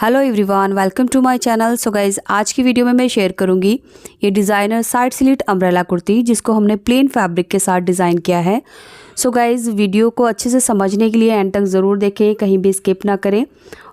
Hello everyone, welcome to my channel. So guys, आज की video में मैं शेयर करूंगी ये designer side slit umbrella kurti, जिसको हमने प्लेन फैब्रिक के साथ डिज़ाइन किया है। सो गाइज, वीडियो को अच्छे से समझने के लिए एंड तक ज़रूर देखें, कहीं भी स्किप ना करें।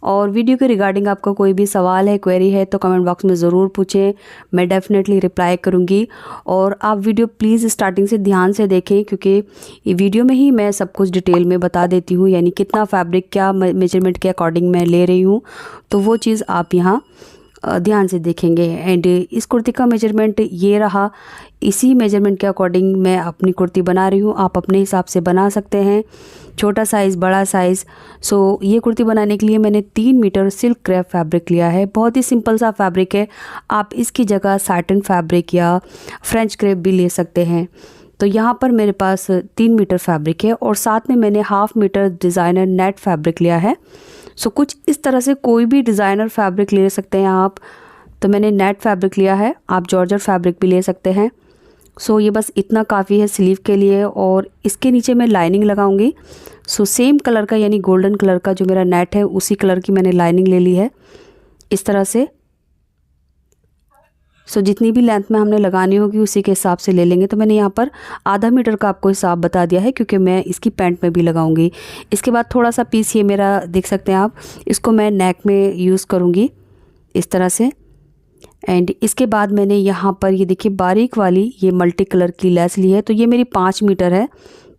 और वीडियो के रिगार्डिंग आपका कोई भी सवाल है, क्वेरी है तो कमेंट बॉक्स में ज़रूर पूछें, मैं डेफिनेटली रिप्लाई करूँगी। और आप वीडियो प्लीज़ स्टार्टिंग से ध्यान से देखें, क्योंकि ये वीडियो में ही मैं सब कुछ डिटेल में बता देती हूँ, यानी कितना फैब्रिक क्या मेजरमेंट के अकॉर्डिंग मैं ले रही हूँ, तो वो चीज़ आप यहाँ ध्यान से देखेंगे। एंड इस कुर्ती का मेजरमेंट ये रहा, इसी मेजरमेंट के अकॉर्डिंग मैं अपनी कुर्ती बना रही हूँ। आप अपने हिसाब से बना सकते हैं, छोटा साइज़, बड़ा साइज़। सो ये कुर्ती बनाने के लिए मैंने 3 मीटर सिल्क क्रेप फैब्रिक लिया है। बहुत ही सिंपल सा फैब्रिक है, आप इसकी जगह सैटिन फैब्रिक या फ्रेंच क्रेप भी ले सकते हैं। तो यहाँ पर मेरे पास 3 मीटर फैब्रिक है और साथ में मैंने 1/2 मीटर डिज़ाइनर नेट फैब्रिक लिया है। सो कुछ इस तरह से कोई भी डिज़ाइनर फैब्रिक ले सकते हैं आप। तो मैंने नेट फैब्रिक लिया है, आप जॉर्जेट फैब्रिक भी ले सकते हैं। सो ये बस इतना काफ़ी है स्लीव के लिए। और इसके नीचे मैं लाइनिंग लगाऊंगी। सो सेम कलर का, यानी गोल्डन कलर का जो मेरा नेट है, उसी कलर की मैंने लाइनिंग ले ली है इस तरह से। सो जितनी भी लेंथ में हमने लगानी होगी उसी के हिसाब से ले लेंगे। तो मैंने यहाँ पर 1/2 मीटर का आपको हिसाब बता दिया है, क्योंकि मैं इसकी पैंट में भी लगाऊंगी। इसके बाद थोड़ा सा पीस, ये मेरा देख सकते हैं आप, इसको मैं नेक में यूज़ करूँगी इस तरह से। एंड इसके बाद मैंने यहाँ पर ये देखिए बारीक वाली ये मल्टी कलर की लेस ली है। तो ये मेरी 5 मीटर है।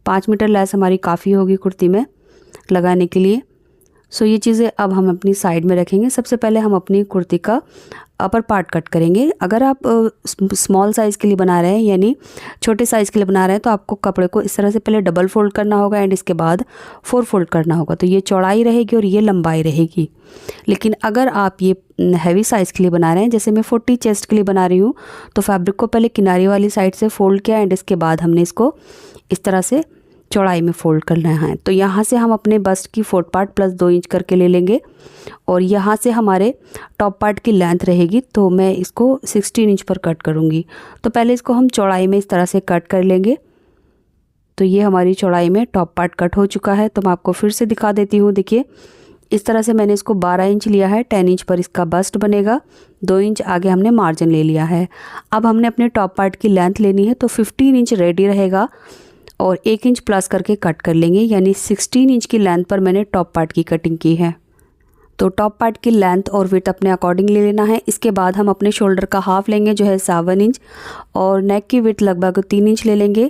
5 मीटर लेस हमारी काफ़ी होगी कुर्ती में लगाने के लिए। सो ये चीज़ें अब हम अपनी साइड में रखेंगे। सबसे पहले हम अपनी कुर्ती का अपर पार्ट कट करेंगे। अगर आप स्मॉल साइज़ के लिए बना रहे हैं, यानी छोटे साइज़ के लिए बना रहे हैं, तो आपको कपड़े को इस तरह से पहले डबल फोल्ड करना होगा एंड इसके बाद 4 फोल्ड करना होगा। तो ये चौड़ाई रहेगी और ये लंबाई रहेगी। लेकिन अगर आप ये हैवी साइज़ के लिए बना रहे हैं, जैसे मैं 40 चेस्ट के लिए बना रही हूँ, तो फैब्रिक को पहले किनारे वाली साइड से फोल्ड किया एंड इसके बाद हमने इसको इस तरह से चौड़ाई में फोल्ड करना है। तो यहाँ से हम अपने बस्ट की 4 पार्ट प्लस 2 इंच करके ले लेंगे। और यहाँ से हमारे टॉप पार्ट की लेंथ रहेगी, तो मैं इसको 16 इंच पर कट करूँगी। तो पहले इसको हम चौड़ाई में इस तरह से कट कर लेंगे। तो ये हमारी चौड़ाई में टॉप पार्ट कट हो चुका है। तो मैं आपको फिर से दिखा देती हूँ। देखिए इस तरह से मैंने इसको 12 इंच लिया है। 10 इंच पर इसका बस्ट बनेगा, 2 इंच आगे हमने मार्जिन ले लिया है। अब हमने अपने टॉप पार्ट की लेंथ लेनी है, तो 15 इंच रेडी रहेगा और 1 इंच प्लस करके कट कर लेंगे, यानी 16 इंच की लेंथ पर मैंने टॉप पार्ट की कटिंग की है। तो टॉप पार्ट की लेंथ और विड्थ अपने अकॉर्डिंग ले लेना है। इसके बाद हम अपने शोल्डर का हाफ लेंगे, जो है 7 इंच, और नेक की विड्थ लगभग 3 इंच ले लेंगे।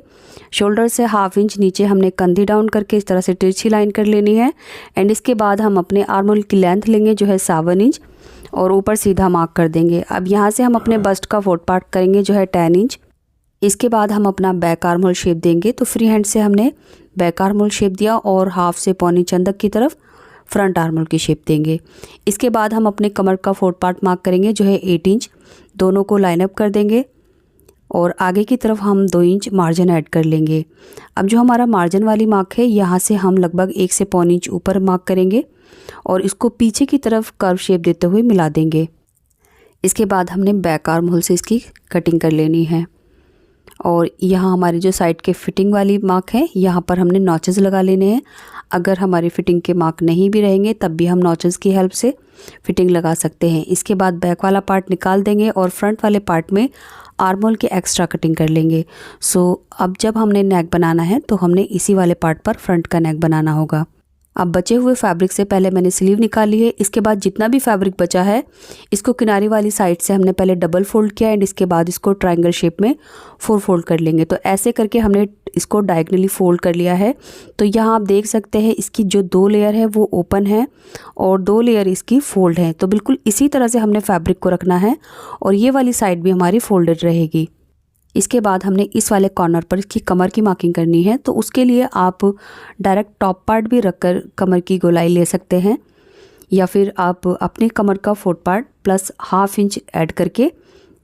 शोल्डर से 1/2 इंच नीचे हमने कंधी डाउन करके इस तरह से तिरछी लाइन कर लेनी है। एंड इसके बाद हम अपने आर्म होल की लेंथ लेंगे, जो है 7 इंच, और ऊपर सीधा मार्क कर देंगे। अब यहाँ से हम अपने बस्ट का 4 पार्ट करेंगे, जो है 10 इंच। इसके बाद हम अपना बैक आर्म होल शेप देंगे। तो फ्री हैंड से हमने बैक आर्म होल शेप दिया और हाफ से पौनी चंदक की तरफ फ्रंट आर्म होल की शेप देंगे। इसके बाद हम अपने कमर का 4 पार्ट मार्क करेंगे, जो है 8 इंच। दोनों को लाइन अप कर देंगे और आगे की तरफ हम 2 इंच मार्जिन ऐड कर लेंगे। अब जो हमारा मार्जिन वाली मार्क है, यहाँ से हम लगभग 1 से पौनी इंच ऊपर मार्क करेंगे और इसको पीछे की तरफ कर्व शेप देते हुए मिला देंगे। इसके बाद हमने बैक आर्म होल से इसकी कटिंग कर लेनी है। और यहाँ हमारी जो साइड के फिटिंग वाली मार्क है, यहाँ पर हमने नॉचेस लगा लेने हैं। अगर हमारी फिटिंग के मार्क नहीं भी रहेंगे, तब भी हम नॉचेस की हेल्प से फिटिंग लगा सकते हैं। इसके बाद बैक वाला पार्ट निकाल देंगे और फ्रंट वाले पार्ट में आर्म होल की एक्स्ट्रा कटिंग कर लेंगे। सो अब जब हमने नेक बनाना है, तो हमने इसी वाले पार्ट पर फ्रंट का नेक बनाना होगा। अब बचे हुए फैब्रिक से पहले मैंने स्लीव निकाल ली है। इसके बाद जितना भी फैब्रिक बचा है, इसको किनारे वाली साइड से हमने पहले डबल फोल्ड किया एंड इसके बाद इसको ट्रायंगल शेप में 4 फोल्ड कर लेंगे। तो ऐसे करके हमने इसको डायगनली फोल्ड कर लिया है। तो यहाँ आप देख सकते हैं इसकी जो 2 लेयर है वो ओपन है और 2 लेयर इसकी फोल्ड है। तो बिल्कुल इसी तरह से हमने फैब्रिक को रखना है और ये वाली साइड भी हमारी फोल्डेड रहेगी। इसके बाद हमने इस वाले कॉर्नर पर इसकी कमर की मार्किंग करनी है। तो उसके लिए आप डायरेक्ट टॉप पार्ट भी रखकर कमर की गोलाई ले सकते हैं, या फिर आप अपने कमर का 4 पार्ट प्लस 1/2 इंच ऐड करके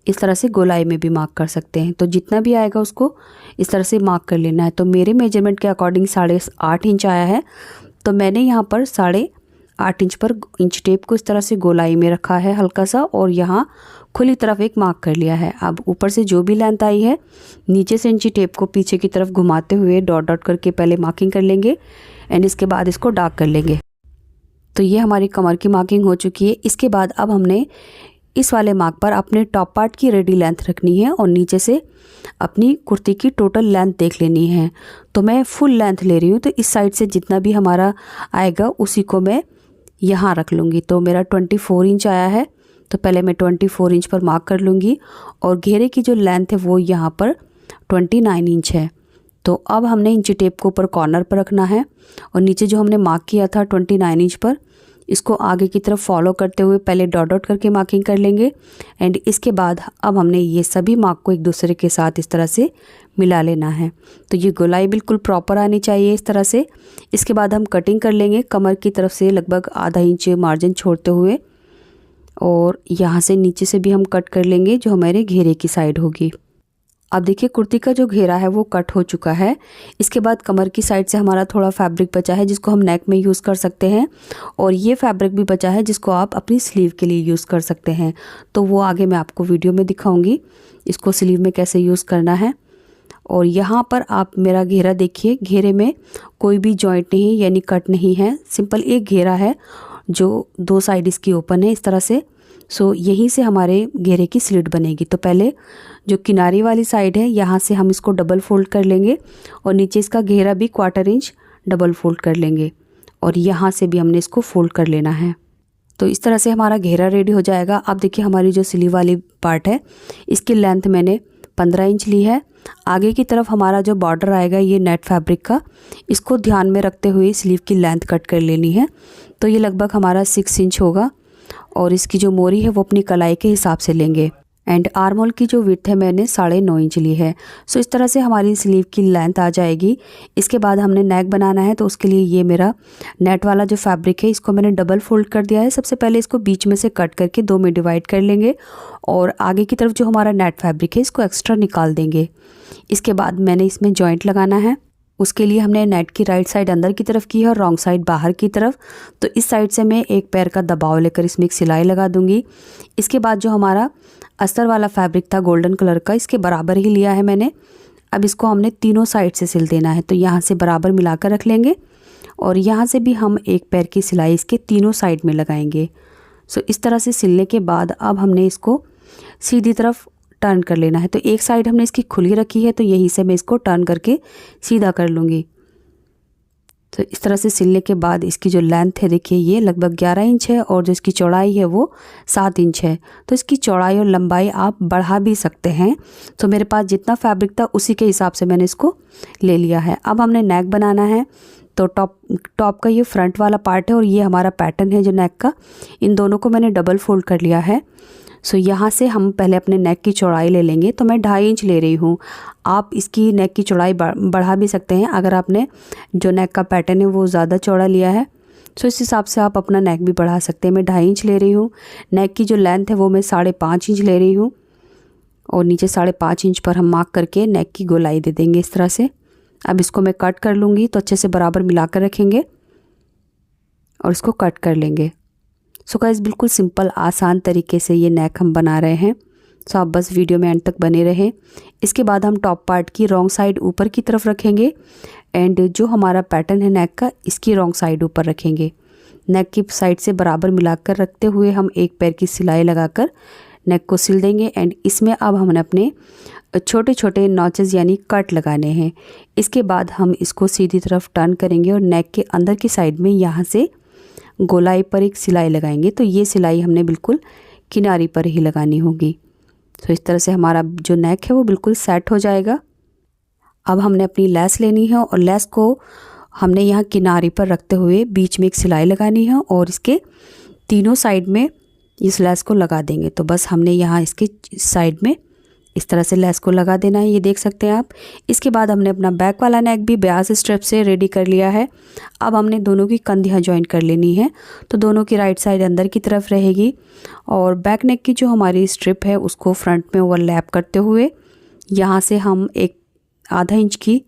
इस तरह से गोलाई में भी मार्क कर सकते हैं। तो जितना भी आएगा उसको इस तरह से मार्क कर लेना है। तो मेरे मेजरमेंट के अकॉर्डिंग 8.5 इंच आया है। तो मैंने यहाँ पर 8.5 इंच पर इंच टेप को इस तरह से गोलाई में रखा है हल्का सा, और यहाँ खुली तरफ एक मार्क कर लिया है। अब ऊपर से जो भी लेंथ आई है, नीचे से इंची टेप को पीछे की तरफ घुमाते हुए डॉट डॉट करके पहले मार्किंग कर लेंगे एंड इसके बाद इसको डार्क कर लेंगे। तो ये हमारी कमर की मार्किंग हो चुकी है। इसके बाद अब हमने इस वाले मार्क पर अपने टॉप पार्ट की रेडी लेंथ रखनी है और नीचे से अपनी कुर्ती की टोटल लेंथ देख लेनी है। तो मैं फुल लेंथ ले रही हूँ, तो इस साइड से जितना भी हमारा आएगा उसी को मैं यहाँ रख लूँगी। तो मेरा 24 इंच आया है, तो पहले मैं 24 इंच पर मार्क कर लूँगी और घेरे की जो लेंथ है वो यहाँ पर 29 इंच है। तो अब हमने इंची टेप को ऊपर कॉर्नर पर रखना है और नीचे जो हमने मार्क किया था 29 इंच पर, इसको आगे की तरफ फॉलो करते हुए पहले डॉट डॉट करके मार्किंग कर लेंगे। एंड इसके बाद अब हमने ये सभी मार्क को एक दूसरे के साथ इस तरह से मिला लेना है। तो ये गोलाई बिल्कुल प्रॉपर आनी चाहिए इस तरह से। इसके बाद हम कटिंग कर लेंगे कमर की तरफ से लगभग आधा इंच मार्जिन छोड़ते हुए, और यहाँ से नीचे से भी हम कट कर लेंगे जो हमारे घेरे की साइड होगी। अब देखिए कुर्ती का जो घेरा है वो कट हो चुका है। इसके बाद कमर की साइड से हमारा थोड़ा फैब्रिक बचा है जिसको हम नेक में यूज़ कर सकते हैं, और ये फैब्रिक भी बचा है जिसको आप अपनी स्लीव के लिए यूज़ कर सकते हैं। तो वो आगे मैं आपको वीडियो में दिखाऊंगी इसको स्लीव में कैसे यूज़ करना है। और यहाँ पर आप मेरा घेरा देखिए, घेरे में कोई भी जॉइंट नहीं यानी कट नहीं है, सिंपल एक घेरा है जो दो साइड इसकी ओपन है इस तरह से। सो यहीं से हमारे घेरे की स्लिट बनेगी। तो पहले जो किनारी वाली साइड है यहाँ से हम इसको डबल फोल्ड कर लेंगे और नीचे इसका घेरा भी 1/4 इंच डबल फोल्ड कर लेंगे और यहाँ से भी हमने इसको फोल्ड कर लेना है। तो इस तरह से हमारा घेरा रेडी हो जाएगा। अब देखिए हमारी जो स्लीव वाली पार्ट है इसकी लेंथ मैंने 15 इंच ली है। आगे की तरफ हमारा जो बॉर्डर आएगा ये नेट फैब्रिक का, इसको ध्यान में रखते हुए स्लीव की लेंथ कट कर लेनी है। तो ये लगभग हमारा 6 इंच होगा और इसकी जो मोरी है वो अपनी कलाई के हिसाब से लेंगे। एंड आर्म होल की जो विड्थ है मैंने 9.5 इंच ली है। सो इस तरह से हमारी स्लीव की लेंथ आ जाएगी। इसके बाद हमने नेक बनाना है, तो उसके लिए ये मेरा नेट वाला जो फैब्रिक है इसको मैंने डबल फोल्ड कर दिया है। सबसे पहले इसको बीच में से कट करके 2 में डिवाइड कर लेंगे और आगे की तरफ जो हमारा नेट फैब्रिक है इसको एक्स्ट्रा निकाल देंगे। इसके बाद मैंने इसमें जॉइंट लगाना है। उसके लिए हमने नेट की राइट साइड अंदर की तरफ की है और रॉन्ग साइड बाहर की तरफ। तो इस साइड से मैं एक पैर का दबाव लेकर इसमें एक सिलाई लगा दूंगी। इसके बाद जो हमारा अस्तर वाला फैब्रिक था गोल्डन कलर का, इसके बराबर ही लिया है मैंने। अब इसको हमने तीनों साइड से सिल देना है, तो यहाँ से बराबर मिलाकर रख लेंगे और यहाँ से भी हम एक पैर की सिलाई इसके तीनों साइड में लगाएंगे। सो इस तरह से सिलने के बाद अब हमने इसको सीधी तरफ टर्न कर लेना है। तो एक साइड हमने इसकी खुली रखी है, तो यहीं से मैं इसको टर्न करके सीधा कर लूँगी। तो इस तरह से सिलने के बाद इसकी जो लेंथ है देखिए ये लगभग 11 इंच है और जो इसकी चौड़ाई है वो 7 इंच है। तो इसकी चौड़ाई और लंबाई आप बढ़ा भी सकते हैं। तो मेरे पास जितना फैब्रिक था उसी के हिसाब से मैंने इसको ले लिया है। अब हमने नेक बनाना है। तो टॉप का ये फ्रंट वाला पार्ट है और ये हमारा पैटर्न है जो नेक का, इन दोनों को मैंने डबल फोल्ड कर लिया है। सो यहाँ से हम पहले अपने नेक की चौड़ाई ले लेंगे। तो मैं 2.5 इंच ले रही हूँ। आप इसकी नेक की चौड़ाई बढ़ा भी सकते हैं अगर आपने जो नेक का पैटर्न है वो ज़्यादा चौड़ा लिया है। सो इस हिसाब से आप अपना नेक भी बढ़ा सकते हैं। मैं 2.5 इंच ले रही हूँ। नेक की जो लेंथ है वो मैं 5.5 इंच ले रही हूँ और नीचे 5.5 इंच पर हम मार्क करके नेक की गोलाई दे देंगे इस तरह से। अब इसको मैं कट कर लूँगी, तो अच्छे से बराबर मिला कर रखेंगे और इसको कट कर लेंगे। सो गाइस बिल्कुल सिंपल आसान तरीके से ये नेक हम बना रहे हैं। सो आप बस वीडियो में एंड तक बने रहें। इसके बाद हम टॉप पार्ट की रॉन्ग साइड ऊपर की तरफ रखेंगे एंड जो हमारा पैटर्न है नेक का इसकी रॉन्ग साइड ऊपर रखेंगे। नेक की साइड से बराबर मिलाकर रखते हुए हम एक पैर की सिलाई लगाकर नेक को सिल देंगे। एंड इसमें अब हमने अपने छोटे छोटे नॉचेस यानी कट लगाने हैं। इसके बाद हम इसको सीधी तरफ टर्न करेंगे और नेक के अंदर की साइड में यहाँ से गोलाई पर एक सिलाई लगाएंगे। तो ये सिलाई हमने बिल्कुल किनारी पर ही लगानी होगी। तो इस तरह से हमारा जो नेक है वो बिल्कुल सेट हो जाएगा। अब हमने अपनी लेस लेनी है और लेस को हमने यहाँ किनारी पर रखते हुए बीच में एक सिलाई लगानी है और इसके तीनों साइड में इस लेस को लगा देंगे। तो बस हमने यहाँ इसके साइड में इस तरह से लेस को लगा देना है, ये देख सकते हैं आप। इसके बाद हमने अपना बैक वाला नेक भी 82 स्ट्रिप से रेडी कर लिया है। अब हमने दोनों की कंधियाँ ज्वाइन कर लेनी है। तो दोनों की राइट साइड अंदर की तरफ रहेगी और बैक नेक की जो हमारी स्ट्रिप है उसको फ्रंट में ओवरलैप करते हुए यहाँ से हम एक आधा इंच की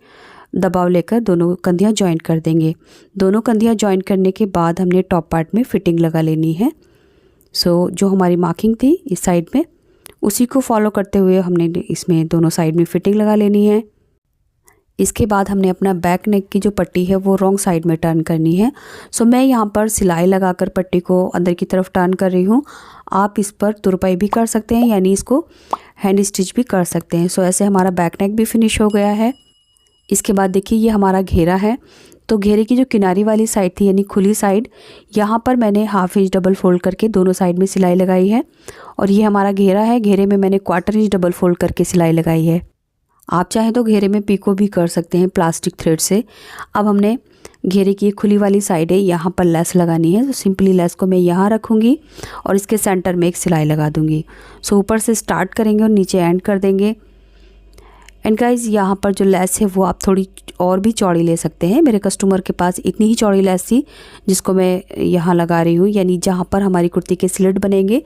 दबाव लेकर दोनों कंधियाँ ज्वाइन कर देंगे। दोनों कंधियाँ ज्वाइन करने के बाद हमने टॉप पार्ट में फिटिंग लगा लेनी है। सो जो हमारी मार्किंग थी इस साइड में उसी को फॉलो करते हुए हमने इसमें दोनों साइड में फिटिंग लगा लेनी है। इसके बाद हमने अपना बैक नेक की जो पट्टी है वो रॉन्ग साइड में टर्न करनी है। सो मैं यहाँ पर सिलाई लगाकर पट्टी को अंदर की तरफ टर्न कर रही हूँ। आप इस पर तुरपाई भी कर सकते हैं, यानी इसको हैंड स्टिच भी कर सकते हैं। सो ऐसे हमारा बैक नेक भी फिनिश हो गया है। इसके बाद देखिए ये हमारा घेरा है। तो घेरे की जो किनारी वाली साइड थी यानी खुली साइड, यहाँ पर मैंने हाफ इंच डबल फोल्ड करके दोनों साइड में सिलाई लगाई है। और ये हमारा घेरा है, घेरे में मैंने 1/4 इंच डबल फोल्ड करके सिलाई लगाई है। आप चाहें तो घेरे में पीको भी कर सकते हैं प्लास्टिक थ्रेड से। अब हमने घेरे की खुली वाली साइड है, यहाँ पर लेस लगानी है। तो सिंपली लेस को मैं यहाँ रखूँगी और इसके सेंटर में एक सिलाई लगा दूँगी। सो ऊपर से स्टार्ट करेंगे और नीचे एंड कर देंगे। एंड गाइज़ यहाँ पर जो लेस है वो आप थोड़ी और भी चौड़ी ले सकते हैं। मेरे कस्टमर के पास इतनी ही चौड़ी लेस थी जिसको मैं यहाँ लगा रही हूँ, यानी जहाँ पर हमारी कुर्ती के स्लिट बनेंगे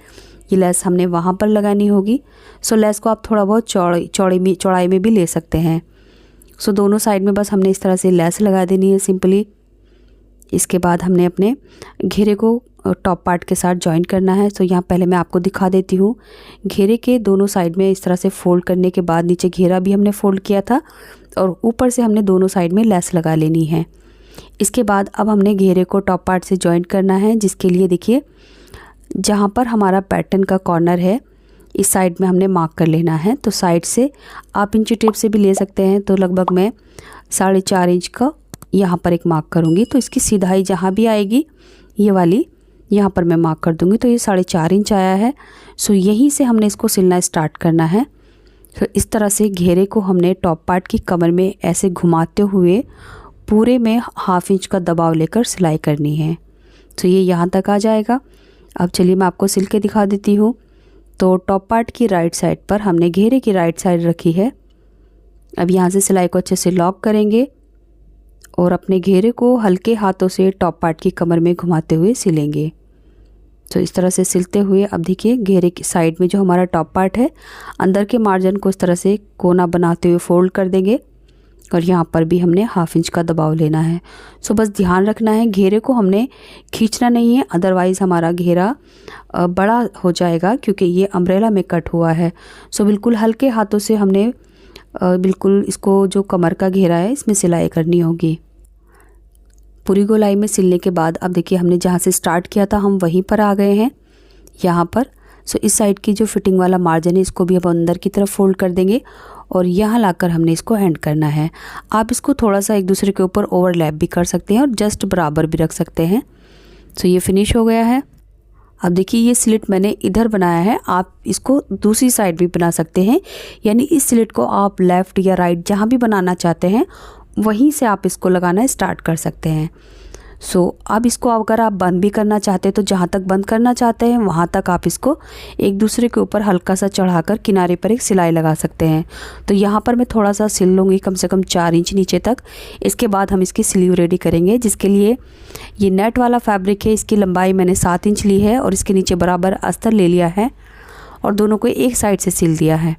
ये लेस हमने वहाँ पर लगानी होगी। सो लेस को आप थोड़ा बहुत चौड़ाई में भी ले सकते हैं। सो दोनों साइड में बस हमने इस तरह से लेस लगा देनी है सिंपली। इसके बाद हमने अपने घेरे को टॉप पार्ट के साथ जॉइन करना है। तो यहाँ पहले मैं आपको दिखा देती हूँ। घेरे के दोनों साइड में इस तरह से फ़ोल्ड करने के बाद नीचे घेरा भी हमने फ़ोल्ड किया था और ऊपर से हमने दोनों साइड में लेस लगा लेनी है। इसके बाद अब हमने घेरे को टॉप पार्ट से जॉइन करना है, जिसके लिए देखिए जहाँ पर हमारा पैटर्न का कॉर्नर है इस साइड में हमने मार्क कर लेना है। तो साइड से आप इंची टेप से भी ले सकते हैं। तो लगभग मैं 4.5 इंच का यहाँ पर एक मार्क करूँगी। तो इसकी सिधाई जहाँ भी आएगी ये वाली यहाँ पर मैं मार्क कर दूँगी। तो ये 4.5 इंच आया है। सो यहीं से हमने इसको सिलना स्टार्ट करना है। तो इस तरह से घेरे को हमने टॉप पार्ट की कमर में ऐसे घुमाते हुए पूरे में हाफ इंच का दबाव लेकर सिलाई करनी है। तो ये यहाँ तक आ जाएगा। अब चलिए मैं आपको सिल के दिखा देती हूँ। तो टॉप पार्ट की राइट साइड पर हमने घेरे की राइट साइड रखी है। अब यहाँ से सिलाई को अच्छे से लॉक करेंगे और अपने घेरे को हल्के हाथों से टॉप पार्ट की कमर में घुमाते हुए सिलेंगे। तो इस तरह से सिलते हुए अब देखिए घेरे की साइड में जो हमारा टॉप पार्ट है अंदर के मार्जिन को इस तरह से कोना बनाते हुए फोल्ड कर देंगे और यहाँ पर भी हमने हाफ इंच का दबाव लेना है। सो बस ध्यान रखना है घेरे को हमने खींचना नहीं है, अदरवाइज़ हमारा घेरा बड़ा हो जाएगा क्योंकि ये अम्ब्रेला में कट हुआ है। सो बिल्कुल हल्के हाथों से हमने बिल्कुल इसको जो कमर का घेरा है इसमें सिलाई करनी होगी। पूरी गोलाई में सिलने के बाद अब देखिए हमने जहाँ से स्टार्ट किया था हम वहीं पर आ गए हैं यहाँ पर। सो इस साइड की जो फिटिंग वाला मार्जिन है इसको भी अब अंदर की तरफ फोल्ड कर देंगे और यहाँ लाकर हमने इसको एंड करना है। आप इसको थोड़ा सा एक दूसरे के ऊपर ओवरलैप भी कर सकते हैं और जस्ट बराबर भी रख सकते हैं। सो ये फिनिश हो गया है। अब देखिए ये स्लिट मैंने इधर बनाया है, आप इसको दूसरी साइड भी बना सकते हैं, यानी इस स्लिट को आप लेफ़्ट या राइट जहाँ भी बनाना चाहते हैं वहीं से आप इसको लगाना स्टार्ट कर सकते हैं। सो अब इसको अगर आप बंद भी करना चाहते हैं तो जहाँ तक बंद करना चाहते हैं वहाँ तक आप इसको एक दूसरे के ऊपर हल्का सा चढ़ाकर किनारे पर एक सिलाई लगा सकते हैं। तो यहाँ पर मैं थोड़ा सा सिल लूँगी कम से कम 4 इंच नीचे तक। इसके बाद हम इसकी स्लीव रेडी करेंगे, जिसके लिए ये नेट वाला फैब्रिक है, इसकी लंबाई मैंने 7 इंच ली है और इसके नीचे बराबर अस्तर ले लिया है और दोनों को एक साइड से सिल दिया है।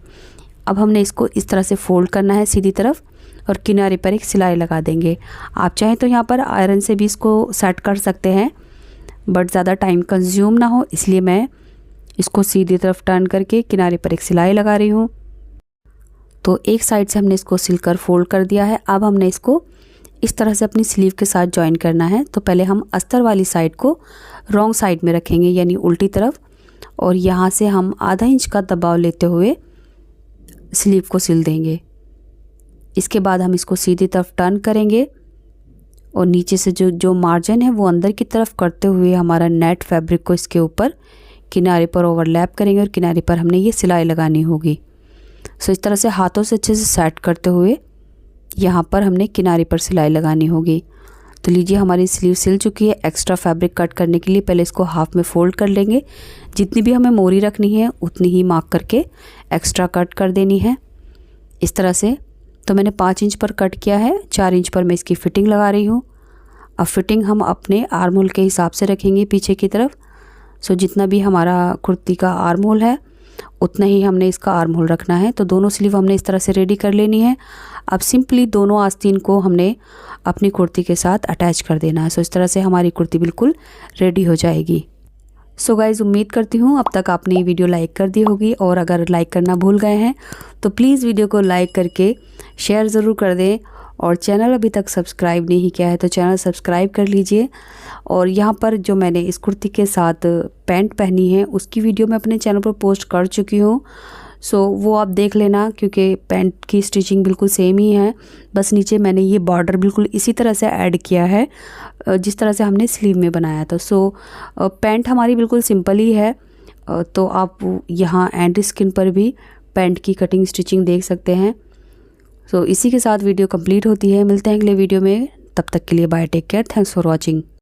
अब हमने इसको इस तरह से फोल्ड करना है सीधी तरफ और किनारे पर एक सिलाई लगा देंगे। आप चाहें तो यहाँ पर आयरन से भी इसको सेट कर सकते हैं, बट ज़्यादा टाइम कंज्यूम ना हो इसलिए मैं इसको सीधी तरफ टर्न करके किनारे पर एक सिलाई लगा रही हूँ। तो एक साइड से हमने इसको सिलकर फोल्ड कर दिया है। अब हमने इसको इस तरह से अपनी स्लीव के साथ जॉइन करना है। तो पहले हम अस्तर वाली साइड को रॉन्ग साइड में रखेंगे यानी उल्टी तरफ, और यहाँ से हम आधा इंच का दबाव लेते हुए स्लीव को सिल देंगे। इसके बाद हम इसको सीधी तरफ टर्न करेंगे और नीचे से जो मार्जिन है वो अंदर की तरफ करते हुए हमारा नेट फैब्रिक को इसके ऊपर किनारे पर ओवरलैप करेंगे और किनारे पर हमने ये सिलाई लगानी होगी। सो इस तरह से हाथों से अच्छे से सेट करते हुए यहाँ पर हमने किनारे पर सिलाई लगानी होगी। तो लीजिए हमारी स्लीव सिल चुकी है। एक्स्ट्रा फैब्रिक कट करने के लिए पहले इसको हाफ में फ़ोल्ड कर लेंगे। जितनी भी हमें मोरी रखनी है उतनी ही मार्क करके एक्स्ट्रा कट कर देनी है इस तरह से। तो मैंने 5 इंच पर कट किया है, 4 इंच पर मैं इसकी फ़िटिंग लगा रही हूँ। अब फिटिंग हम अपने आर्म होल के हिसाब से रखेंगे पीछे की तरफ। सो जितना भी हमारा कुर्ती का आर्म होल है उतना ही हमने इसका आर्म होल रखना है। तो दोनों स्लीव हमने इस तरह से रेडी कर लेनी है। अब सिंपली दोनों आस्तीन को हमने अपनी कुर्ती के साथ अटैच कर देना है। सो इस तरह से हमारी कुर्ती बिल्कुल रेडी हो जाएगी। सो गाइज़ उम्मीद करती हूँ अब तक आपने ये वीडियो लाइक कर दी होगी, और अगर लाइक करना भूल गए हैं तो प्लीज़ वीडियो को लाइक करके शेयर ज़रूर कर दें और चैनल अभी तक सब्सक्राइब नहीं किया है तो चैनल सब्सक्राइब कर लीजिए। और यहाँ पर जो मैंने इस कुर्ती के साथ पैंट पहनी है उसकी वीडियो मैं अपने चैनल पर पोस्ट कर चुकी हूँ, सो वो आप देख लेना, क्योंकि पैंट की स्टिचिंग बिल्कुल सेम ही है। बस नीचे मैंने ये बॉर्डर बिल्कुल इसी तरह से ऐड किया है जिस तरह से हमने स्लीव में बनाया था। सो पैंट हमारी बिल्कुल सिंपल ही है। तो आप यहाँ एंड स्किन पर भी पैंट की कटिंग स्टिचिंग देख सकते हैं। सो इसी के साथ वीडियो कंप्लीट होती है। मिलते हैं अगले वीडियो में, तब तक के लिए bye, take care, thanks for watching.